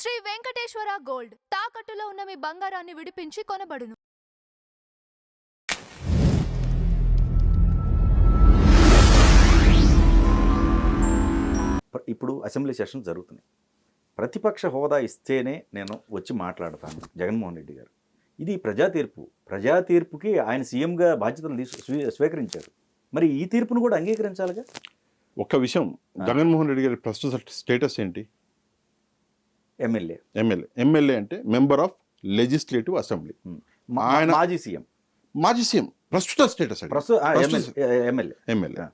Shri Venkateswara gold తాకట్టులో ఉన్న మీ బంగారాన్ని విడిపించి కొనబడును. ఇప్పుడు అసెంబ్లీ సెషన్ జరుగుతున్నాయి. ప్రతిపక్ష హోదా ఇస్తేనే నేను వచ్చి మాట్లాడతాను జగన్మోహన్ రెడ్డి గారు. ఇది ప్రజా తీర్పుకి ఆయన సీఎంగా బాధ్యతలు స్వీకరించారు. మరి ఈ తీర్పును కూడా అంగీకరించాలిగా. ఒక్క విషయం, జగన్మోహన్ రెడ్డి గారి ప్రస్తుత స్టేటస్ ఏంటి? ఎమ్మెల్యే అంటే మెంబర్ ఆఫ్ లెజిస్లేటివ్ అసెంబ్లీ. ఆయన మాజీ సీఎం ప్రస్తుత status MLA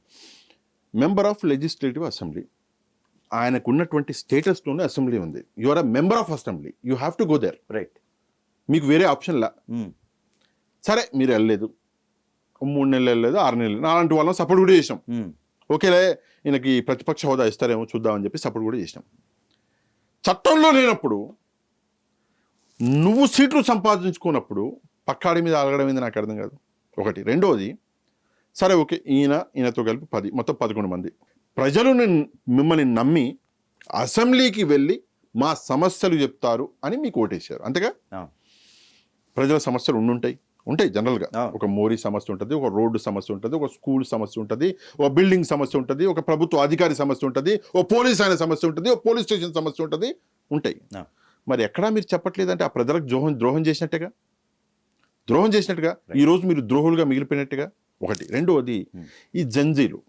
member of legislative assembly. ఆయనకు ఉన్నటువంటి స్టేటస్లోనే అసెంబ్లీ ఉంది. You are a member of assembly, you have to go there. Right. మీకు వేరే ఆప్షన్లా. సరే మీరు వెళ్ళలేదు, 3 నెలలు వెళ్ళలేదు, 6 నెలలు, అలాంటి వాళ్ళని సపోర్ట్ కూడా చేసాం. ఓకేలే ఈయనకి ప్రతిపక్ష హోదా ఇస్తారేమో చూద్దామని చెప్పి సపోర్ట్ కూడా చేసినాం. చట్టంలో లేనప్పుడు నువ్వు సీట్లు సంపాదించుకున్నప్పుడు పక్కాడి మీద అలగడం మీద నాకు అర్థం కాదు. ఒకటి. రెండవది, సరే ఓకే ఈయనతో కలిపి 10, మొత్తం 11 మంది ప్రజలు మిమ్మల్ని నమ్మి అసెంబ్లీకి వెళ్ళి మా సమస్యలు చెప్తారు అని మీకు ఓటేశారు, అంతేగా? ప్రజల సమస్యలు ఉంటాయి జనరల్గా. ఒక మోరీ సమస్య ఉంటుంది, ఒక రోడ్డు సమస్య ఉంటుంది, ఒక స్కూల్ సమస్య ఉంటుంది, ఒక బిల్డింగ్ సమస్య ఉంటుంది, ఒక ప్రభుత్వ అధికారి సమస్య ఉంటుంది, ఒక పోలీస్ ఆయన సమస్య ఉంటుంది, ఒక పోలీస్ స్టేషన్ సమస్య ఉంటుంది, ఉంటాయి. మరి ఎక్కడా మీరు చెప్పట్లేదంటే ఆ ప్రజలకు ద్రోహం చేసినట్టుగా ఈరోజు మీరు ద్రోహులుగా మిగిలిపోయినట్టుగా. ఒకటి. రెండవది, ఈ జంజీలు.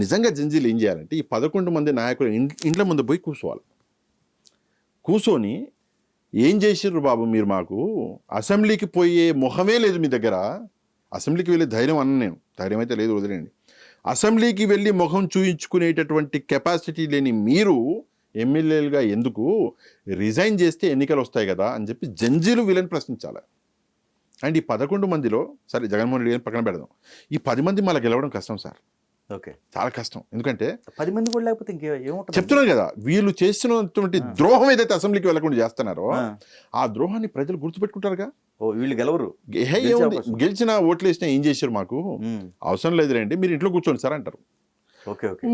నిజంగా జంజీలు ఏం చేయాలంటే ఈ 11 మంది నాయకులు ఇంట్ల ముందు పోయి కూర్చొని ఏం చేసిర్రు బాబు మీరు? మాకు అసెంబ్లీకి పోయే మొహమే లేదు మీ దగ్గర. అసెంబ్లీకి వెళ్ళే ధైర్యం నేను, ధైర్యం అయితే లేదు, వదిలేండి. అసెంబ్లీకి వెళ్ళి మొహం చూయించుకునేటటువంటి కెపాసిటీ లేని మీరు ఎమ్మెల్యేలుగా ఎందుకు? రిజైన్ చేస్తే ఎన్నికలు వస్తాయి కదా అని చెప్పి జంజీలు వీళ్ళని ప్రశ్నించాలి. అండ్ ఈ 11 మందిలో, సరే జగన్మోహన్ రెడ్డి గారిని పక్కన పెడదాం, ఈ 10 మంది మళ్ళీ గెలవడం కష్టం సార్. ఓకే, చాలా కష్టం. ఎందుకంటే 10 మంది కూడా లేకపోతే ఇంకేముంటుంది? చెప్తున్నాను కదా, వీళ్ళు చేస్తున్నటువంటి ద్రోహం ఏదైతే అసెంబ్లీకి వెళ్ళకుండా చేస్తున్నారో ఆ ద్రోహాన్ని ప్రజలు గుర్తుపెట్టుకుంటారుగా. వీళ్ళు గెలవరు, గెలిచిన ఓట్లు వేసినా ఏం చేశారు? మాకు అవసరం లేదు రండి, మీరు ఇంట్లో కూర్చోండి సార్ అంటారు.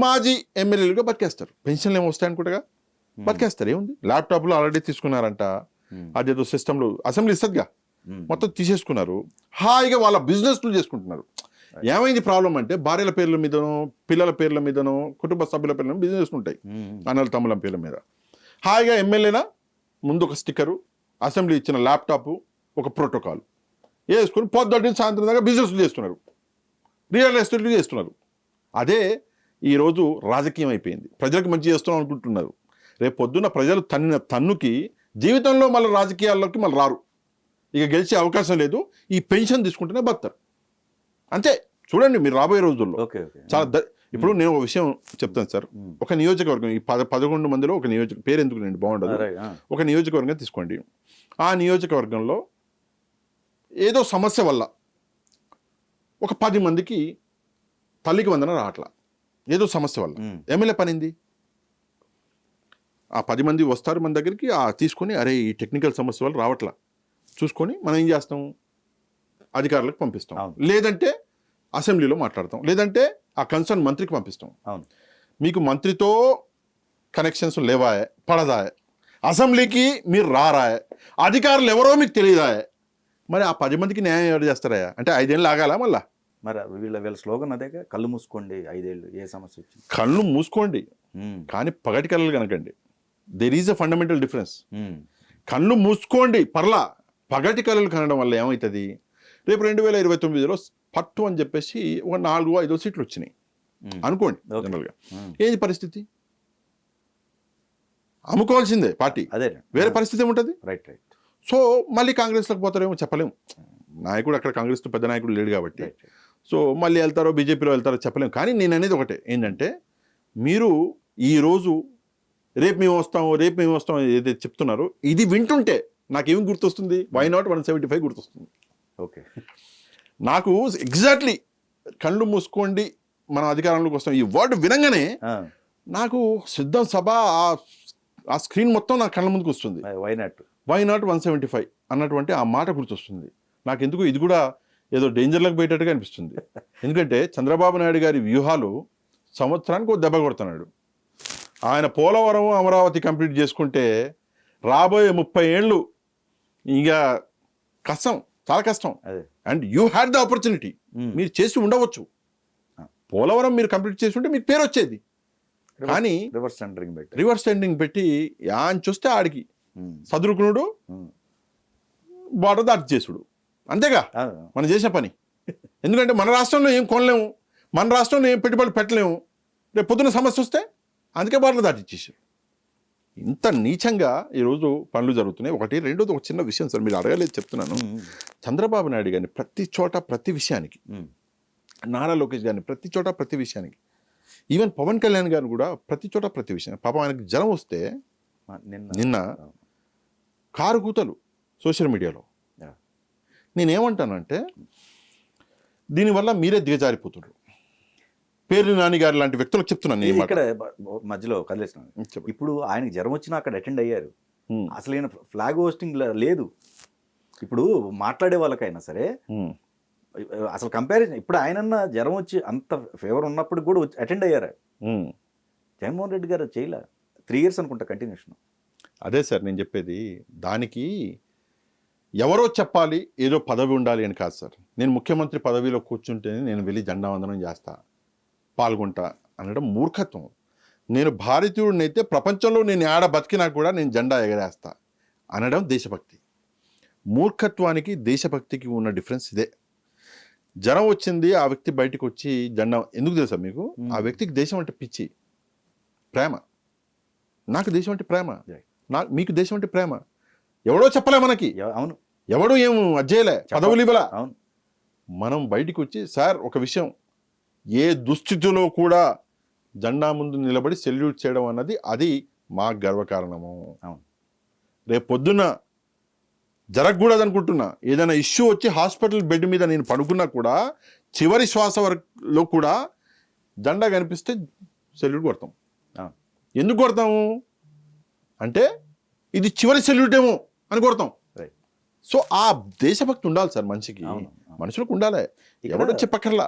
మాజీ ఎమ్మెల్యేలుగా బతికేస్తారు. పెన్షన్లు ఏమో వస్తాయి అనుకుంటా, బతికేస్తారు. ఏముంది, ల్యాప్టాప్లు ఆల్రెడీ తీసుకున్నారంట, అదేదో సిస్టంలో అసెంబ్లీ ఇస్తుందిగా, మొత్తం తీసేసుకున్నారు. హాయిగా వాళ్ళ బిజినెస్లు చేసుకుంటున్నారు. ఏమైంది ప్రాబ్లం అంటే భార్యల పేర్ల మీదనో, పిల్లల పేర్ల మీదనో, కుటుంబ సభ్యుల పేర్ల మీద బిజినెస్ ఉంటాయి, అన్నల తమ్ముల పేర్ల మీద. హాయిగా ఎమ్మెల్యేనా ముందు ఒక స్టిక్కరు, అసెంబ్లీ ఇచ్చిన ల్యాప్టాప్, ఒక ప్రోటోకాల్ వేసుకుని పొద్దున్న సాయంత్రం దాకా బిజినెస్లు చేస్తున్నారు, రియల్ ఎస్టేట్లు చేస్తున్నారు. అదే ఈరోజు రాజకీయం అయిపోయింది. ప్రజలకు మంచి చేస్తున్నాం అనుకుంటున్నారు. రేపు పొద్దున్న ప్రజలు తన్నిన తన్నుకి జీవితంలో మళ్ళీ రాజకీయాల్లోకి మళ్ళీ రారు, ఇక గెలిచే అవకాశం లేదు, ఈ పెన్షన్ తీసుకుంటేనే బతారు. అంతే. చూడండి మీరు రాబోయే రోజుల్లో చాలా ఇప్పుడు నేను ఒక విషయం చెప్తాను సార్. ఒక నియోజకవర్గం, ఈ 11 మందిలో ఒక పేరు ఎందుకు నేను బాగుండదు, ఒక నియోజకవర్గం తీసుకోండి. ఆ నియోజకవర్గంలో ఏదో సమస్య వల్ల ఒక 10 మందికి తల్లికి వందన రావట్లా, ఏదో సమస్య వల్ల. ఎమ్మెల్యే పనింది, ఆ 10 మంది వస్తారు మన దగ్గరికి, తీసుకొని అరే ఈ టెక్నికల్ సమస్య వల్ల రావట్లా చూసుకొని మనం ఏం చేస్తాం, అధికారులకు పంపిస్తాం, లేదంటే అసెంబ్లీలో మాట్లాడతాం, లేదంటే ఆ కన్సర్న్ మంత్రికి పంపిస్తాం. మీకు మంత్రితో కనెక్షన్స్ లేవాయే, పడదాయే, అసెంబ్లీకి మీరు రారాయే, అధికారులు ఎవరో మీకు తెలియదాయే, మరి ఆ 10 మందికి న్యాయం ఎవరు చేస్తారా? అంటే 5 ఏళ్ళు ఆగాలా మళ్ళా? మరి వీళ్ళ స్లోగన్ అదేగా, కళ్ళు మూసుకోండి 5 ఏళ్ళు, ఏ సమస్య వచ్చింది కళ్ళు మూసుకోండి, కానీ పగటి కళ్ళు కనకండి. There is a fundamental difference. కళ్ళు మూసుకోండి పర్లా, పగటి కళలు కనడం వల్ల ఏమవుతుంది? రేపు 2029లో పట్టు అని చెప్పేసి ఒక 4-5 సీట్లు వచ్చినాయి అనుకోండి. జనరల్గా ఏది పరిస్థితి? అమ్ముకోవాల్సిందే పార్టీ, అదే వేరే పరిస్థితి ఏముంటుంది? రైట్. సో మళ్ళీ కాంగ్రెస్లోకి పోతారేమో చెప్పలేము. నాయకుడు అక్కడ కాంగ్రెస్ పెద్ద నాయకుడు లేడు కాబట్టి, సో మళ్ళీ వెళ్తారో బీజేపీలో వెళ్తారో చెప్పలేము. కానీ నేను అనేది ఒకటే ఏంటంటే, మీరు ఈరోజు రేపు మేము వస్తాం ఏదైతే చెప్తున్నారో ఇది వింటుంటే నాకేం గుర్తొస్తుంది? వై నాట్ 175 గుర్తొస్తుంది. ఓకే, నాకు ఎగ్జాక్ట్లీ కళ్ళు మూసుకోండి మనం అధికారంలోకి వస్తాం ఈ వర్డ్ వినంగానే నాకు సిద్ధం సభ ఆ స్క్రీన్ మొత్తం నా కళ్ళ ముందుకు వస్తుంది. వై నాట్ 175 అన్నటువంటి ఆ మాట గుర్తొస్తుంది. నాకు ఎందుకు ఇది కూడా ఏదో డేంజర్లకు పోయేటట్టుగా అనిపిస్తుంది. ఎందుకంటే చంద్రబాబు నాయుడు గారి వ్యూహాలు సంవత్సరానికి ఒక దెబ్బ కొడుతున్నాడు. ఆయన పోలవరం అమరావతి కంప్లీట్ చేసుకుంటే రాబోయే 30 ఏళ్ళు ఇక కష్టం, చాలా కష్టం. అదే. And you had the opportunity. మీరు చేసి ఉండవచ్చు. పోలవరం మీరు కంప్లీట్ చేసి ఉంటే మీకు పేరు వచ్చేది. కానీ రివర్స్ టెండరింగ్ పెట్టి యాన్ చూస్తే ఆడికి సదురుకునుడు, బార్డర్ దాటి చేసుడు, అంతేగా మనం చేసిన పని. ఎందుకంటే మన రాష్ట్రంలో ఏం కొనలేము, మన రాష్ట్రంలో ఏం పెట్టుబడులు పెట్టలేము. రేపు పొద్దున సమస్య వస్తే అందుకే బార్డర్ దాటిచ్చేసారు. ఇంత నీచంగా ఈరోజు పనులు జరుగుతున్నాయి. ఒకటి. రెండోది ఒక చిన్న విషయం సార్, మీరు అడగలేదు చెప్తున్నాను. చంద్రబాబు నాయుడు గారిని ప్రతి చోట ప్రతి విషయానికి, నారా లోకేష్ గారిని ప్రతి చోట ప్రతి విషయానికి, ఈవెన్ పవన్ కళ్యాణ్ గారిని కూడా ప్రతి చోట ప్రతి విషయానికి. పాపం ఆయనకి జ్వరం వస్తే నిన్న కారు కూతలు సోషల్ మీడియాలో. నేనేమంటానంటే దీనివల్ల మీరే దిగజారిపోతున్నారు. పేర్ని నాని గారు లాంటి వ్యక్తులకు చెప్తున్నాను నేను. ఇక్కడ మధ్యలో కదిలేస్తున్నాను. ఇప్పుడు ఆయనకి జ్వరం వచ్చినా అక్కడ అటెండ్ అయ్యారు. అసలు ఈయన ఫ్లాగ్ హోస్టింగ్ లేదు. ఇప్పుడు మాట్లాడే వాళ్ళకైనా సరే అసలు కంపారిజన్, ఇప్పుడు ఆయనన్న జ్వరం వచ్చి అంత ఫేవర్ ఉన్నప్పుడు కూడా అటెండ్ అయ్యారు. జగన్మోహన్ రెడ్డి గారు చేయలే. 3 years అనుకుంటా కంటిన్యూషన్. అదే సార్ నేను చెప్పేది. దానికి ఎవరో చెప్పాలి, ఏదో పదవి ఉండాలి అని కాదు సార్. నేను ముఖ్యమంత్రి పదవిలో కూర్చుంటేనే నేను వెళ్ళి జెండా వందనం చేస్తా, పాల్గొంటా అనడం మూర్ఖత్వం. నేను భారతీయుడినైతే ప్రపంచంలో నేను ఆడ బతికినా కూడా నేను జెండా ఎగరేస్తా అనడం దేశభక్తి. మూర్ఖత్వానికి దేశభక్తికి ఉన్న డిఫరెన్స్ ఇదే. జ్వరం వచ్చింది, ఆ వ్యక్తి బయటకు వచ్చి జెండా, ఎందుకు తెలుసా మీకు? ఆ వ్యక్తికి దేశం అంటే పిచ్చి, ప్రేమ. నాకు దేశం అంటే ప్రేమ, మీకు దేశం అంటే ప్రేమ. ఎవడో చెప్పలే మనకి. అవును. ఎవడో ఏం అజ్జేయలే, పదవులు ఇవ్వలే. మనం బయటికి వచ్చి సార్ ఒక విషయం, ఏ దుస్థితిలో కూడా జెండా ముందు నిలబడి సెల్యూట్ చేయడం అన్నది అది మా గర్వకారణము. రేపు పొద్దున్న జరగకూడదు అనుకుంటున్నా. ఏదైనా ఇష్యూ వచ్చి హాస్పిటల్ బెడ్ మీద నేను పడుకున్నా కూడా చివరి శ్వాస వరకులో కూడా జెండా కనిపిస్తే సెల్యూట్ కొడతాం. ఎందుకు కొడతాము అంటే ఇది చివరి సెల్యూట్ ఏమో అని కొడతాం. సో ఆ దేశభక్తి ఉండాలి సార్ మనిషికి, మనుషులకు ఉండాలి. ఎవడో చెప్పక్కర్లా.